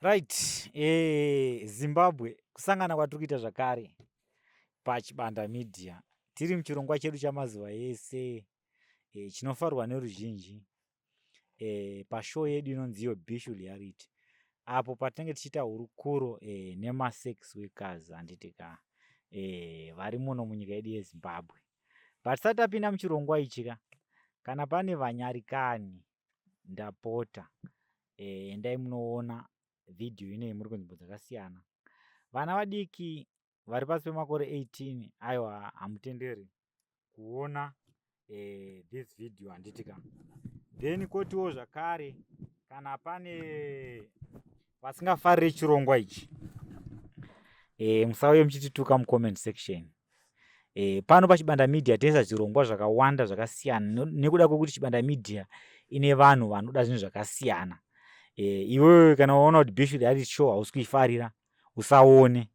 Right. Zimbabwe kusangana kwatiri kuita zvakare pachibanda media tiri muchirongwa chedu chamazuva ese chinofarwa neruzhinji pashow yedu inonzi iyo Bishu Reality, apo patinenge tichiita hurukuro nemasex workers handitika vari muno munyika yedu yeZimbabwe. But tisati tapinda muchirongwa ichika, kana pane vanyarikani ndapota endai munoona video inei muri kunzvimbo dzakasiyana. Vana vadiki vari pasi pemakore 18 aiwa hamutenderi kuona this video handitika. Then kotiwo zvakare kana pane vasingafariri chirongwa ichi musauye muchitituka mucomment section. Pano pachibanda media toisa zvirongwa zvakawanda zvakasiyana nekuda kwekuti chibanda media ine vanhu vanoda zvinhu zvakasiyana. Iwewe kana uona kuti Bishu Reality show hausi kuifarira usaone,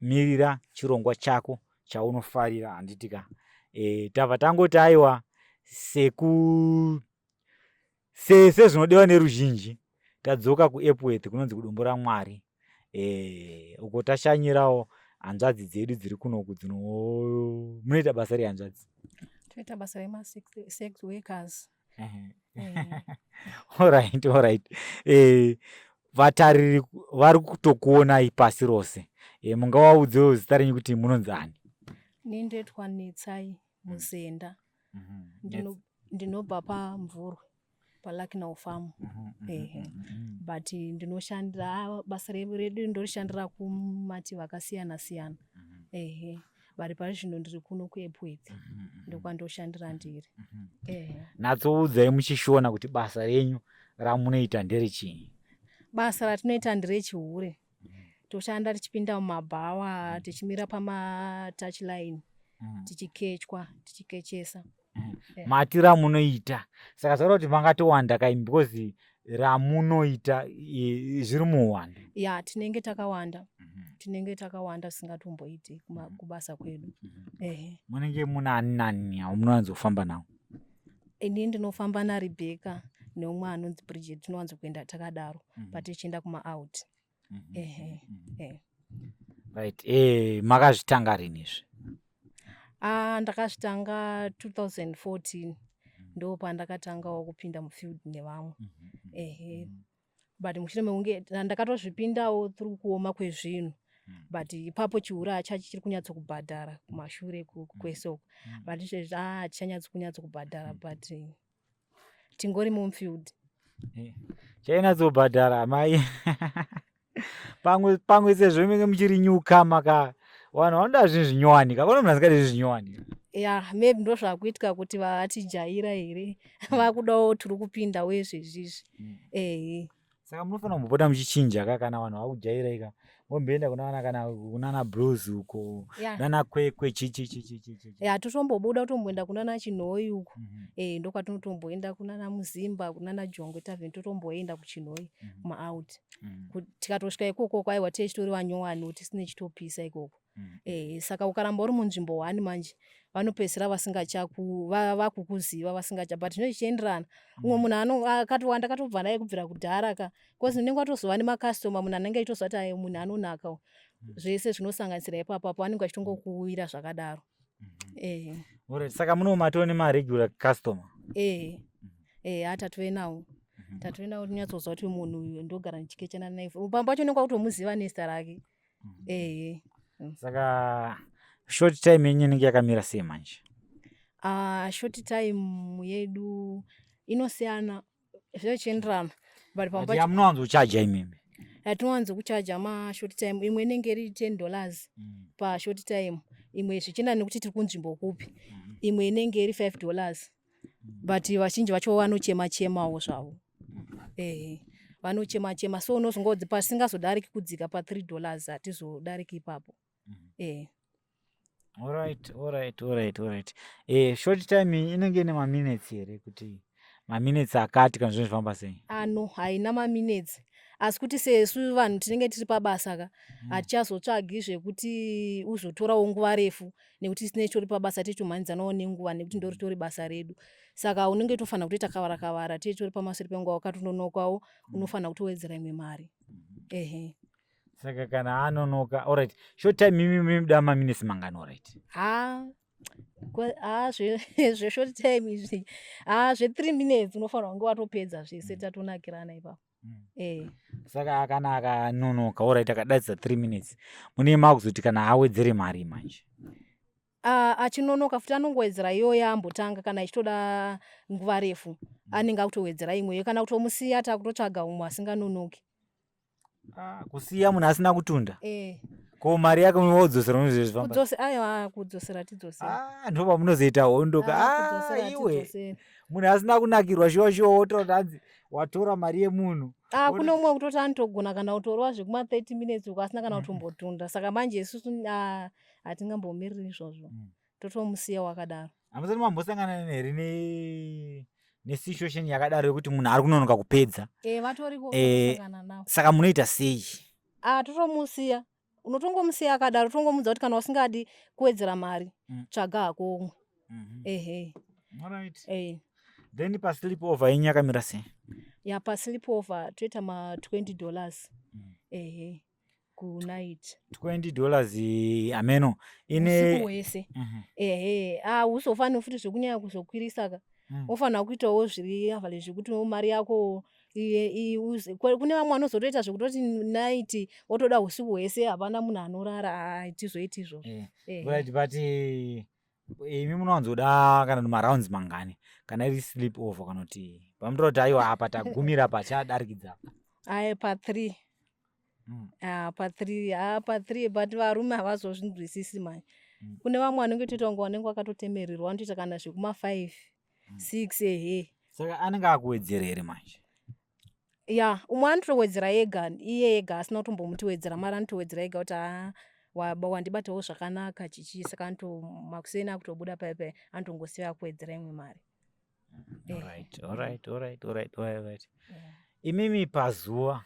mirira chirongwa chako chaunofarira handitika. Tabva tangoti aiwa sezvinodiwa neruzhinji tadzoka kuEpworth kunonzi kudombo raMwari, uko tashanyirawo hanzvadzi dzedu dziri kunoku munoita basa rehanzvadzi. Toita basa rema-sex workers. Alright. Vatariri vari kutokuonai pasi rose. Mungavaudzewo zita renyu kuti munonzi ani? Nindoitwa Netsai Muzenda. Ndinobva paMvurwe paLucknow Farm. But ndinoshandira basa redu ndorishandira kumativi akasiyana siyana. Vari pari zvino ndiri kuno kuEpworth ndokwandoshandira ndiri. Natsoudzai muchishona kuti basa renyu ramunoita nderechii? Basa ratinoita nderechihure. Toshanda tichipinda mumabhawa tichimira pama-touchline tichikechwa tichikechesa. Mati ramunoita saka zvaro kuti mangatowanda kai because ramunoita zviri muwanda. Tinenge takawanda. Tinenge takawanda singatomboiti kubasa kwedu. Munenge muna nani munowanzofamba nawo? Ini ndinofamba naRebecca neumwe anonzi Bridget, tinowanzo kuenda takadaro patichienda kuma-out. Right. Makazvitanga rini izvi? Ndakazvitanga 2014 ndo pandakatangawo kupinda mufield nevamwe. But mushure mekunge ndakatozvipindawo through kuoma kwezvinhu. But ipapo chihure hachachi chiri kunyatsokubhadhara kumashure kwesoko. But izvezvi hachanyatsi kunyatsokubhadhara but tingori mufield. Chainatsobhadhara mai. Pamwe sezvo menge muchiri nyuka maka vanhu vanoda zvinhu zvinyowani kakona munhu asingadi zvinhu zvinyowani. Maybe ndo zvakuitika kuti vatijaira here vakudawo tiri kupinda wezvezvizvi. Saka munofanira kumbopota muchichinja kana vanhu vakujairai ka momboenda kunana Blues uko nana Kwekwe chichi. Totombobuda kutomboenda kunana Chinhoi uko. Ndokwatinotomboenda kunana Muzimba kunana Jongwe Tavern totomboenda kuChinhoi kuma-out. Tikatosvika ikoko kwaiwa tichitori vanyowani tisine chitopisa ikoko. Saka ukaramba uri munzvimbo 1 manje vanopedzisira vakukuziva vasingacha but zvino zvichienderana. Umwe munhu akatowanda akatobva naye kubvira kudhara ka because unenge watozova nemakastoma munhu anenge achitozva kuti munhu anonaka. Zvese zvinosanganisira ipapo vanenge vachitongokuwira zvakadaro. Saka munomatoo nemaregular customer? Tatove nawo tinyatsozva kuti munhu uyu ndogara ndichikechana naye. Pamwe pacho unenge wakutomuziva nezita rake. Saka short time yenyu inenge yakamira sei manje? Short time yedu inosiyana zvichienderana. But pamwe pacho yamunowanzochaja imimi? Tinowanzo kuchaja ma-short time. Imwe inenge iri $10 pa-short time. Imwe zvichienda nekuti tiri kunzvimbo kupi. Imwe inenge iri $5. But vazhinji vacho vanochema-chemawo zvavo. Vanochema-chema so unozongodzi pasingazodariki kudzika pa$3 hatizodariki ipapo. Alright. Short time inenge ine maminutes here kuti maminutes akati kana zvinhu zvifamba sei? Haina maminutes. Asi kuti sesu vanhu tinenge tiri pabasa ka hatichazotsvagi zvekuti uzotorawo nguva refu nekuti sine tori pabasa tichimhanyidzanawo nenguva nekuti ndoritori basa redu. Saka unenge tofanira kutoita kavara kavara titori pamashure penguva wakatononokawo unofanira kutowedzera imwe mari. ehe. Saka kana anonoka, alright, short time mimi muda maminutes mangani, alright? Zveshort time izvi zve3 minutes unofanira kunge watopedza zvese tatonakirana ipapo. Saka kana akanonoka, alright, akadatsa 3 minutes, munema kuzoti kana awedzere mari manje? Achinonoka futi anongowedzera iyoyo ambotanga, kana ichitoda nguva refu anenge akutowedzera imweyo, kana kutomusiya takutotsvaga umwe asinganonoki. Kusiya munhu asina kutunda? Ko mari yake wodzosera aiwa, kudzosera tidzosera. Ndopa munozoita hondoka. Iwe munhu asina kunakirwa shuwa wotora kuti hanzi watora mari yemunhu. Kune umwe kutoti anotogona kana kutorwa zvekuma 30 minutes uko asina kana kutombotunda. Saka manje isusu hatingambomiriri izvozvo, totomusiya wakadaro. Hamusati mambosangana here nesituation yakadaro yekuti munhu ari kunonoka kupedza? Vatoriko kusangana navo. Saka munoita sei? Totomusiya. Unotongomusiya akadaro, tongomudza kuti kana usingadi kuwedzera mari tsvaga hako umwe. Ehe. Alright. Then pa sleep over yenyu yakamira sei? Pa sleep over toita $20. Ehe. Kunight. $20 ameno usiku wese. Ehe. Usofani futi zvekunyanya kuzokwirisa ka. Ufanira kuitawo zviri avale zvekuti mari yako kune vamwe vanozotoita zvekutoti night wotoda usiku hwese hapana munhu anorara, hatizoiti izvozvo. But imi munowanzoda kana maraunds mangani kana iri sleep over, kana kuti pamutora kuti aiwa apa tagumira pachadarikidza? Pa3. Pa3 but varume havazozvinzwisisi manje. Kune vamwe vanenge toita kunge vanenge vakatotemererwa, vanotoita kana zvekuma 5, 6. Ehe. Saka anenge akuwedzera here manje? Umwe anotowedzera ega, iye ega asina kutombomutiwedzera, mari anotowedzera ega kuti wandibatawo zvakanaka chichi, saka makuseni akutobuda paipai anotongosiya kuwedzera imwe mari. Alright. Imimi pazuva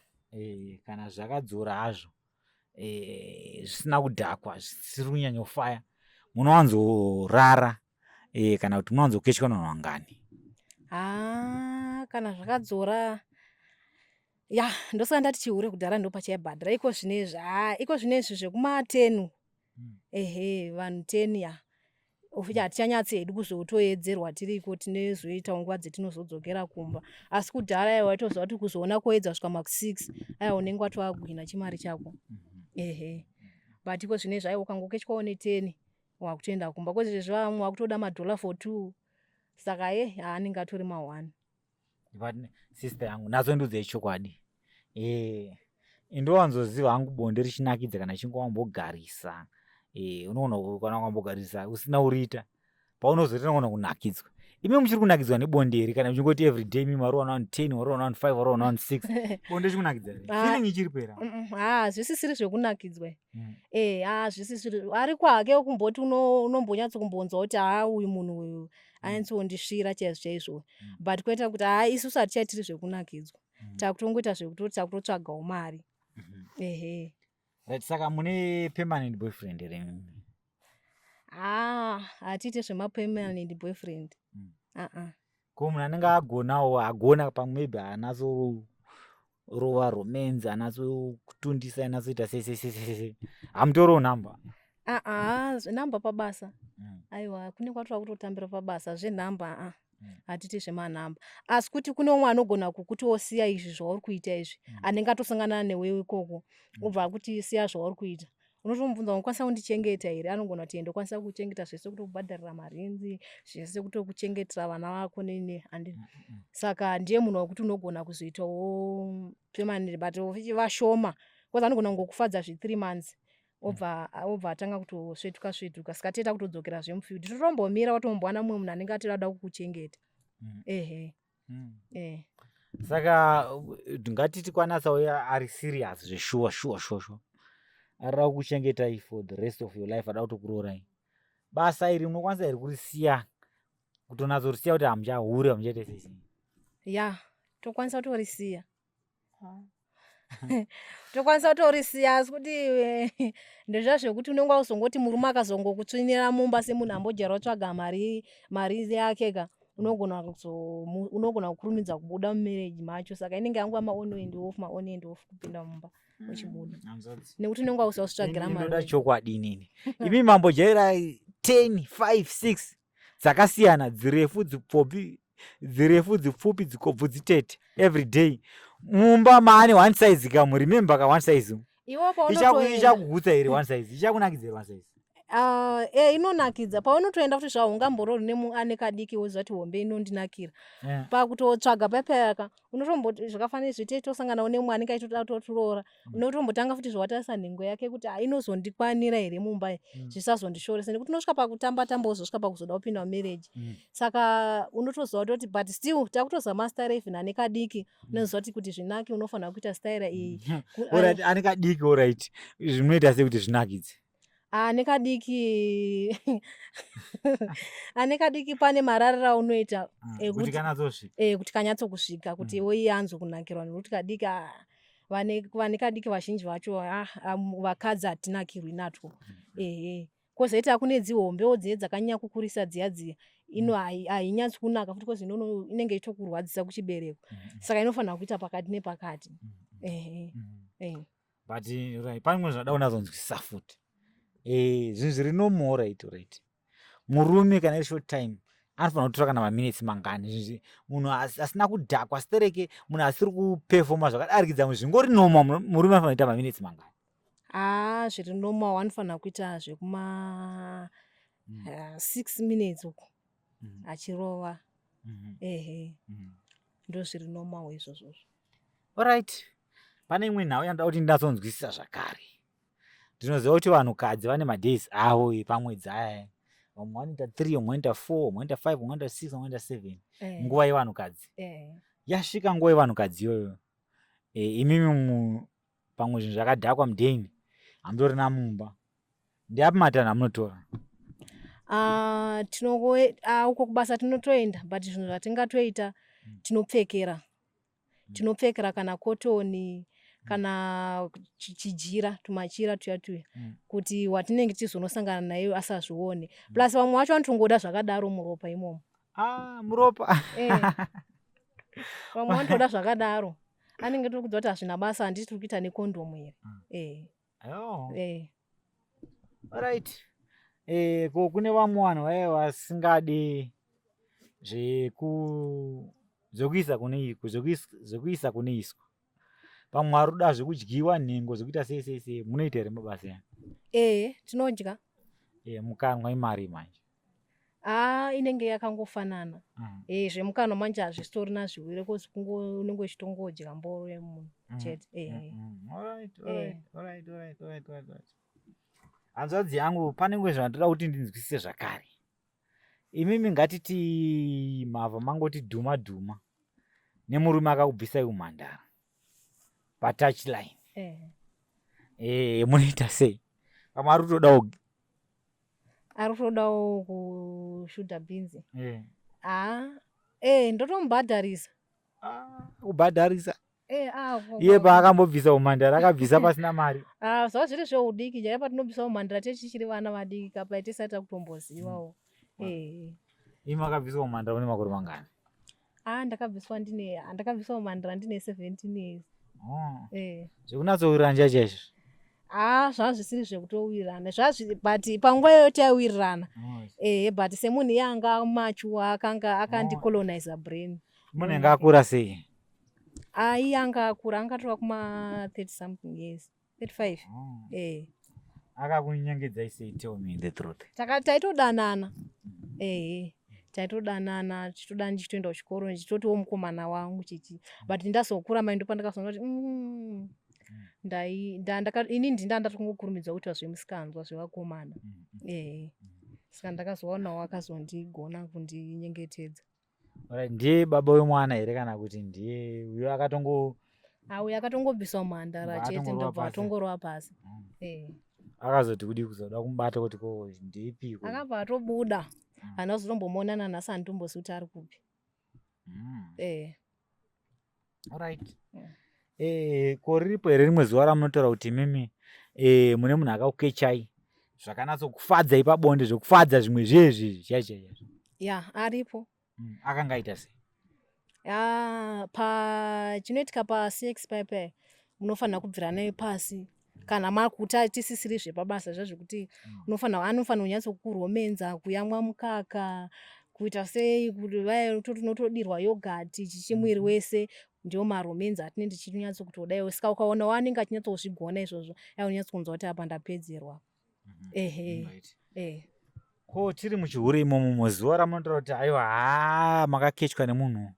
kana zvakadzora hazvo zvisina kudhakwa, zvisiri kunyanya kufaya, munowanzorara kana kuti munowanzoketya vanhu vangani? Kana zvakadzora ndosaka ndati chihure kudhara ndopachaibhadhara. Iko zvinezvi zvekuma 10. Ehe, vanhu 10 ofika hatichanyatsi hedu kuzotoedzerwa tiriko, tinezoita nguva dzetinozodzokera kumba. Asi kudhara aiwa waitoziva kuti kuzoona koedza kusvika maku6 aiwa unenge watogwina chimari chako. Ehe. But iko zvinezvi aiwa ukangoketyawo ne10 wakutoenda kumba. Kwezvezvi vamwe wakutoda $1 for 2. Saka anenge atori ma1. But sister yangu nazondudzei chokwadi. Ndowanzoziva hangu bonde richinakidza kana chingowambogarisa. Unoona kana wambogarisa usina uriita, paunozoita unoona kunakidzwa. Imi muchiri kunakidzwa nebonde here kana muchingoti everyday mimi wari 10, wari 5, wari 6? Bonde chikunakidza here? Feeling ichiri pera? Zvisisiri zvekunakidzwa. Zvisisiri. Ariko hake kumboti unombonyatso kumbonzwa kuti uyu munhu uyu ainzondisvira chaizvo. But kwete kuti isusu hatichaitiri zvekunakidzwa. Takutongoita zvekutoti takutotsvagawo mari. Ehe. Right, saka mune permanent boyfriend here? Hatiite zvema-permanent boyfriend. Ko munhu anenge agona pamwe maybe anazo rova romance, anazo kutundisa, anazoita sei? Hamutoriwo nhamba? Zvenhamba pabasa. Aiwa, kune kwatova kutotambira pabasa, zvenhamba hatiti zvemanhamba. Asi kuti kune umwe anogona kukutiwo siya izvi zvauri kuita izvi, anenge atosangana newewo ikoko, obva akuti siya zvauri kuita. Unotomubvunza unokwanisa kundichengeta here? Anogona kuti ndokwanisa kuchengeta zvese, kutokubhadharira marenzi, zvese kutokuchengetera vana vako nini. Saka ndiye munhu wekuti unogona kuzoitawo permanent, but vashoma. Kwanza anogona kungokufadza 3 months. Obva atanga kutosvetuka. Saka toita kutodzokera zvemufield. Totombomira watombowana mumwe munhu anenge atoda kukuchengeta. Ehe. Saka ngatiti kwanasauya ari serious zveshuwa arira kukuchengetai for the rest of your life, ada kutokuroorai, basa iri munokwanisa here kurisiya, kutonatsorisiya kuti hamuchahure, hamuchaita sei? Tokwanisa kutorisiya. Tokwanisa kutorisiya, asi kuti ndezva zvekuti unenge uzongoti murume akazongokutsvinira mumba semunhu ambodyara otsvaga mari yake ka, unogona kukurumidza kubuda mumereji macho, saka inenge yanguva maon and off kupinda mumba uchibuda nekuti unenge wausa usvitsvagira mari. Ndoda chokwadi inini. Imi mambojaira 10, 5, 6 dzakasiyana, dzirefu dzipfupi, dzikobvu dzitete every day. Mumba maane one size kamu, remember ka one size. Ichakugutsa iri one size, ichakunakidza iri one size. Inonakidza paunotoenda kuti zvao ungamborori nemuane kadiki woziva kuti hombe inondinakira. Pakutotsvaga pepayaka unotomboti zvakafanira zvitete tosanganawo nemwe anenge achitoda kutoturora, unotombotanga futi zvawatarisa nhengo yake kuti inozondikwanira here mumba zvisazondishoresa, nekuti unosvika pakutamba tamba wozosvika pakuzoda kupinda mumereji. Saka unotoziva kuti but still takutozama style even ane kadiki, unoziva kuti zvinake unofanira kuita style iyi. Alright, ane kadiki alright. Zvinoita sei kuti zvinakidze? Ane kadiki pane mararira unoita kuti kanyatsokusvika kuti iwe anzo kunakirwa, nekuti kadiki vane kadiki vazhinji vacho vakadzi hatinakirwi natwo. Kwozoita kune dzihombewo dziye dzakanyanya kukurisa dziya ino hainyatsi kunaka futi kozi inenge ichitokurwadzisa kuchibereko, saka inofanira kuita pakati nepakati. But pane zvada unazonzwisisa futi. Zvinhu zviri normal right. Murume kana iri short time anofanira kutora kana maminitsi mangani. Munhu asina kudhakwa stereke, munhu asiri kupefoma zvakadarikidza zvingori normal, murume anofanira kuita maminitsi mangani? Zviri normal anofanira kuita zvekuma 6 minutes uko achirova. Ndo zviri normal izvozvo. Alright. Pane imwe nhau yandoda kuti ndinazonzwisisa zvakare. Ndinoziva kuti vanhukadzi vane madays avo pamwedzi aya. Vamwe vanoita 3, vamwe vanoita 4, vamwe vanoita 5, vamwe vanoita 6, vamwe vanoita 7. Nguva yevanhukadzi. Yasvika nguva yevanhukadzi iyoyo. Imimi pamwe zvinhu zvakadhakwa mudheni hamtorina mumba. Ndeapi matanho amunotora? Uko kubasa tinotoenda, but zvinhu zvatingatoita tinopfekera kana kotoni kana chijira, tumachira tuya kuti watinenge tizonosangana naye asazvione. Plus vamwe vacho vanotongoda zvakadaro muropa imomo. Muropa. Vamwe vanotoda zvakadaro. Anenge tiri kudziva kuti hazvina basa, handisi tiri kuita nekondomu here. Alright. Kune vamwe vanhu vaya vasingade zvekuisa kune iswa. Pamwe vari zvekudyiwa nhengo zvekuita sei munoita here mabasa? Tinodya. Mukanwa imari manje. Inenge yakangofanana. Zvemukanwa manje hazvistorina zviwire kozi unenge uchitongodya mboro yemunhu chete. Alright. Hanzvadzi yangu pane ngwe zvandoda kuti ndinzwisise zvakare. Imimi ngatiti mavha mangoti dhuma nemurume akakubvisai umhandara patouchline. Munoita sei? Pamwe ari kutodawo kushuta bhinzi. Ndotomubhadharisa. Kubhadharisa? Iye paakambobvisa umhandara akabvisa pasina mari. Zvava zviri zveudiki, jaya patinobvisa umhandara tichiri vana vadiki kapai tisati takutombozivawo. Imi akabvisa umhandara une makore mangani? Ndakabvisa umhandara ndine 17 years. Zvekunatsowirana chaizvo? Zvava zvisiri zvekutowirirana, but panguva iyoyo taiwirirana. But semunhu iye anga machuwa akandicolonize brain. Munhu anga akura sei? Iye anga akura, angatova kuma 30 something years, 35. Akakunyengedzai sei? Tell me the truth. Taitodanana. Taitodanana, tichitoda ndichitoenda kuchikoro, ndichitotiwo mukomana wangu chichi. But ndazokura mai ndopandakazonga kuti ini ndandatongokurumidza kuita zvemusikanzwa zvevakomana. Saka ndakazoonawo akazondigona kundinyengetedza. Ndiye baba wemwana here kana kuti ndiye uyo uyo akatongobvisa umhandara chete ndobva atongorova pasi. Akazoti kudi kuzoda kumubata kuti ndipiko? Akabva atobuda. Hana kuzotombomuonana nhasi, handitombozivi kuti ari kupi. Alright. Koriripo here rimwe zuva ramunotaura kuti mimi mune munhu akakukechai zvakanatsokufadzai pabonde, zvokufadza zvimwe zvezvi chaizvo? Aripo. Akangaita sei? Chinoitika pa6 paipai munofanira kubvira naye pasi kana makuti atisisiri zvepabasa zvazvokuti anofanira kunyatsokuromenza, kuyamwa mukaka, kuita sei kuti vai totodirwa yogati chichimwiri wese, ndio maromenza atinenge tichinyatsokutodayo. Saka ukaona wanenge achinyatsozvigona izvozvo unyatsokunzwa kuti apa ndapedzerwa. Ko tiri muchihuri imomo zuva ramunotaura kuti aiwa makakechwa nemunhu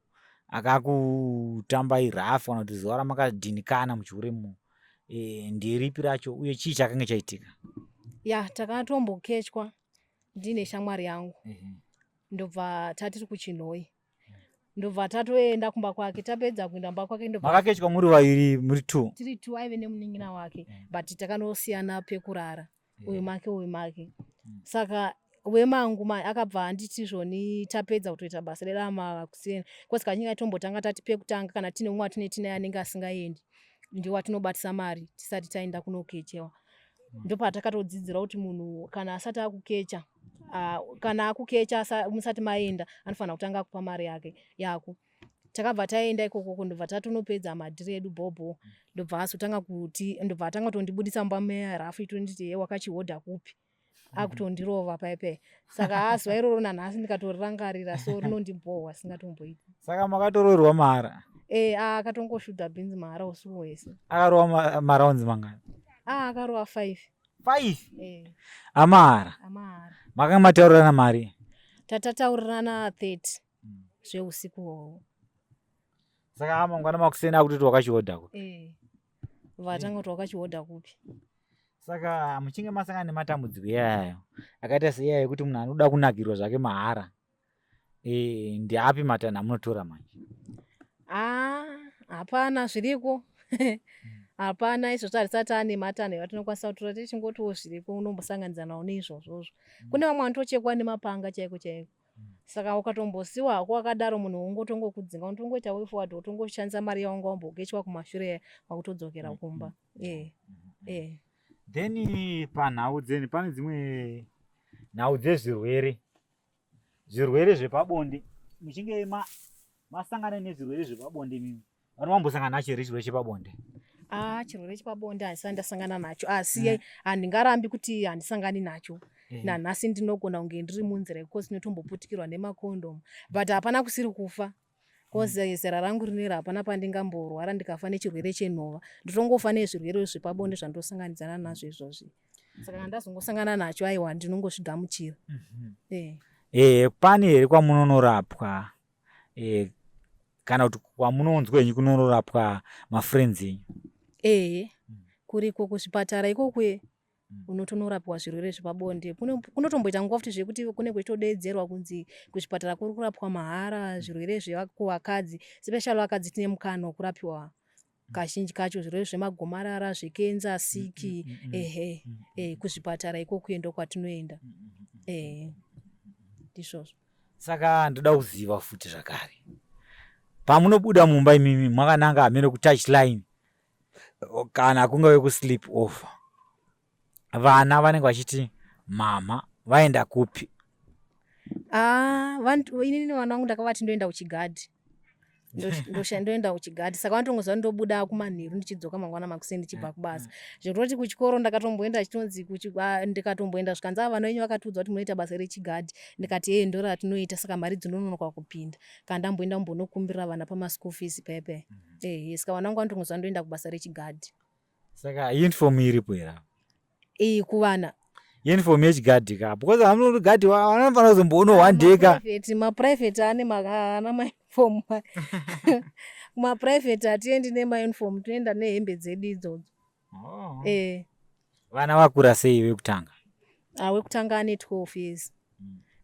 akakutambai rafu kana kuti zuva ramakadhinikana muchihuri imo, nderipi racho uye chii chakanga chaitika? Takatombokechwa ndine shamwari yangu, ndobva tatiri kuChinhoi, ndobva tatoenda kumba kwake. Tapedza kuenda kumba kwake makakechwa muri vaviri, muri 2? Tiri 2, aive nemunin'ina wake, but takanosiyana pekurara, uyu make. Saka wemangu akabva anditi zvoni tapedza kutoita basa ramakuseni kosi kanyika tombotanga tati pekutanga kana tine umwe tinaye anenge asingaendi ndio watinobatisa mari tisati taenda kunokechewa. Ndopatakatodzidzira kuti munhu kana asati akukecha, kana akukecha musati maenda anofanira kutanga kupa mari yako. Takabva taenda ikoko ndobva tatonopedza madhiri edu bhobho, ndobva atanga kutondibudisa mumba merafu itonditi wakachihodha kupi, akutondirova paipai. Saka zuva iroro nanhasi ndikatorirangarira so rinondibhohwa singatomboiti. Saka makatoroverwa mahara? Akatongoshudha bhinzi mahara usiku hwese. Akarova maraunzi mangani? Akarova 5. 5? Amahara? Makanga mataurirana mari? Tataurirana 30 zveusiku hwohwo. Saka mangwana makuseni akutoti wakachihodha kupi? Vatanga kuti wakachihodha kupi. Saka muchinge masangana nematambudziko iyayo akaita seiyayo kuti munhu anoda kunakirwa zvake mahara, ndeapi matanho amunotora manje? Hapana zviriko. Hapana, izvo hatisati ane matanho atinokwanisa kutora, tichingotiwo zviripo unombosanganisa nawo neizvozvozvo. Kune vamwe vanotochekwa nemapanga chaiko. Saka ukatombosiwa hako wakadaro munhu ungotongokudzinga, unotongoita way forward, utongoshandisa mari yaunga wambokechwa kumashure wakutodzokera kumba. Then panhau dzeni pane dzimwe nhau dzezvirwere zvepabonde. Muchinge masangana nezvirwere zvepabonde mimi vanomambosangana nacho here chirwere chepabonde? Chirwere chepabonde handisati ndasangana nacho, asi handingarambi kuti handisangani nacho. Nanhasi ndinogona kunge ndiri munzira because ndinotomboputikirwa nemakondomu, but hapana kusiri kufa. Kozi zera rangu rineri hapana pandingamborwara ndikafa nechirwere chenhova. Ndotongofa nezvirwere zvepabonde zvandosanganidzana nazvo izvozvi. Saka handazongosangana nacho, aiwa ndinongozvigamuchira. Pane here kwamunonorapwa kana kuti kwamunonzwenyi kunonorapwa mafriends enyu? Kuriko kuzvipatara ikokwe unotonorapwa zvirwere zvepabonde. Kunotomboita nguva futi zvekuti kune kwechitodedzerwa kunzi kuzvipatara kuri kurapwa mahara zvirwere zvevakadzi, especially vakadzi tine mukana wokurapiwa kazhinji kacho zvirwere zvemagomarara, zvekenza, siki. Kuzvipatara ikokwe ndokwatinoenda. Ndizvozvo. Saka ndoda kuziva futi zvakare, pamunobuda mumba imimi mwakananga hamene kutouchline kana kungave kusleep off, vana vanenge vachiti mama vaenda kupi? Inini vana vangu ndakavati ndoenda kuchigadhi. Ndoenda kuchigadhi, saka vanotongozva ndobuda kumanheru ndichidzoka mangwana makuseni ndichibva kubasa. Zvekutoti kuchikoro ndakatomboenda chitonzi ndikatomboenda zvikanzi vana venyu vakatiudza kuti munoita basa rechigadhi. Ndikati ndo ratinoita, saka mari dzinononoka kupinda. Kana ndamboenda mumbonokumbirira vana pamaschool fees paipai. Saka vana vangu vanotongozva ndoenda kubasa rechigadhi. Saka uniform iripo here? Kuvana uniform yechigadhi ka, because hamuno gadhi vanofanira kuzomboona one day ka. Maprivate ane mauniform. Kumaprivate hatiendi nemauniform, tinoenda nehembe dzedu idzodzo. Vana vakura sei vekutanga? Wekutanga ane 12 years,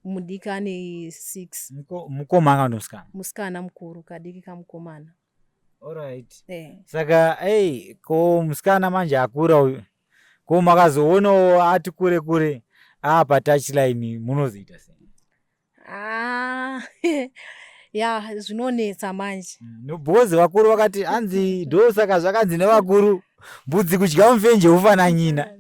mudiki ane 6. Mukomana kana musikana? Musikana mukuru, kadiki kamukomana. Alright. Saka ko musikana manje akura uyu, ko makazoonawo ati kure kure patouchline munozoita sei? ya zvinonetsa manje. Because vakuru vakati hanzi ndosaka zvakanzi nevakuru mbudzi kudya mvenje ufananyina.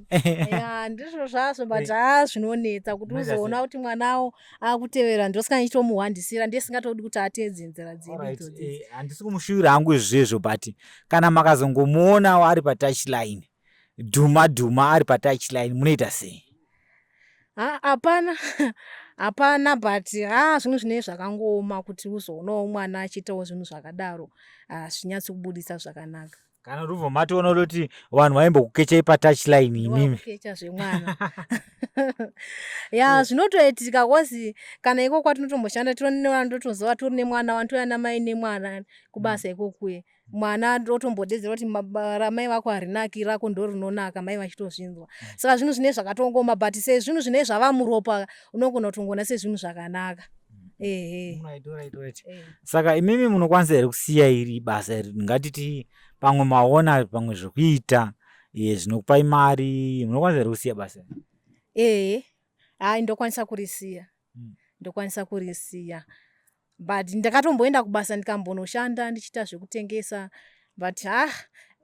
Ya ndizvo zvazvo but zvinonetsa kuti Unoita uzoona kuti mwanawo akutevera ndosingachitomuhwandisira ndisingatodi kuti ateedze nzira dzedu Alright, idzodzi. handisi kumushuvira hangu izvezvo but kana makazongomuonawo ari patouchline dhuma ari patouchline munoita sei? Hapana but zvinhu zvinenge zvakangooma kuti uzoonawo mwana achiitawo zvinhu zvakadaro hazvinyatsi kubudisa zvakanaka. Kana rubva matoona kuti vanhu vaimbokukechai patouchline imimi Kukecha zvemwana. Ya zvinotoitika kozi kana iko kwatinotomboshanda totozowa tori nemwana wanotouya namai nemwana kubasa ikokuye. Mwana otombodedzera kuti ramai vako harinaki rako ndo rinonaka mai vachitozvinzwa. Saka zvinhu zvinenge zvakatongooma but sezvinhu zvinenge zvava muropa unogona kutongoona sezvinhu zvakanaka. Right. Saka imimi munokwanisa here kusiya iri basa iri ngatiti pamwe maona pamwe zvokuita zvinokupai mari munokwanisa here kusiya basa iri? Ndokwanisa kurisiya. But ndakatomboenda kubasa ndikambonoshanda ndichiita zvekutengesa but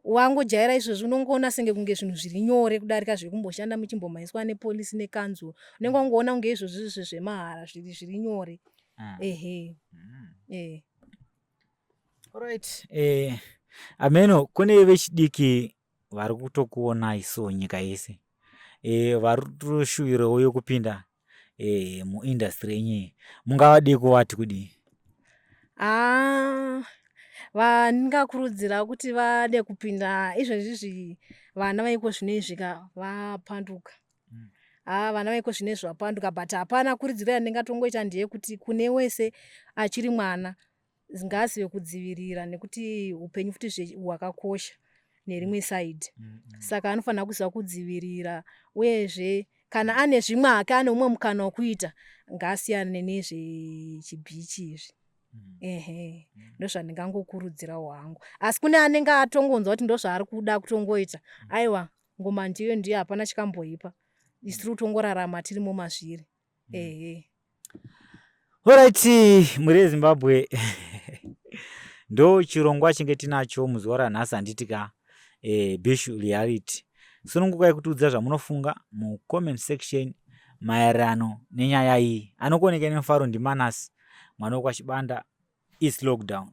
wangojaira izvozvo unongoona senge kunge zvinhu zviri nyore kudarika zvekumboshanda muchimbomhanyiswa nepolisi nekanzuro. Unenge wangoona kunge izvozvo zvemahara zviri nyore. Alright. Ameno kune vechidiki vari kutokuonai so nyika yese vari kutoshuvirawo yokupinda muindastry yenyu mungavadii kuvati kudii? Vandingakurudzira kuti vade kupinda izvezvizvi vana vaiko zvinezvi vapanduka. Vana vaiko zvinezvi vapanduka but hapana kurudziro yandingatongoita ndeyekuti kune wese achiri mwana ngazive kudzivirira nekuti upenyu futi hwakakosha nerimwe side. Saka anofanira kuziva kudzivirira uyezve kana ane zvimwe hake ane umwe mukana wekuita ngaasiyane nezvechibhichi izvi. Ndozvandingangokurudzirawo hangu. Asi kune anenge atongonzwa kuti ndozvaari kuda kutongoita aiwa ngoma ndiyo hapana chikamboipa isiri kutongorarama tirimo mazviri. Alright, muri yeZimbabwe ndo chirongwa chinge tinacho muzuva ranhasi handitika Bishu Reality. Sunungukai kutiudza zvamunofunga mucomment section maererano nenyaya iyi. Anokuonekeni mufaro ndiManasi mwana wokwachibanda. East Lockdown.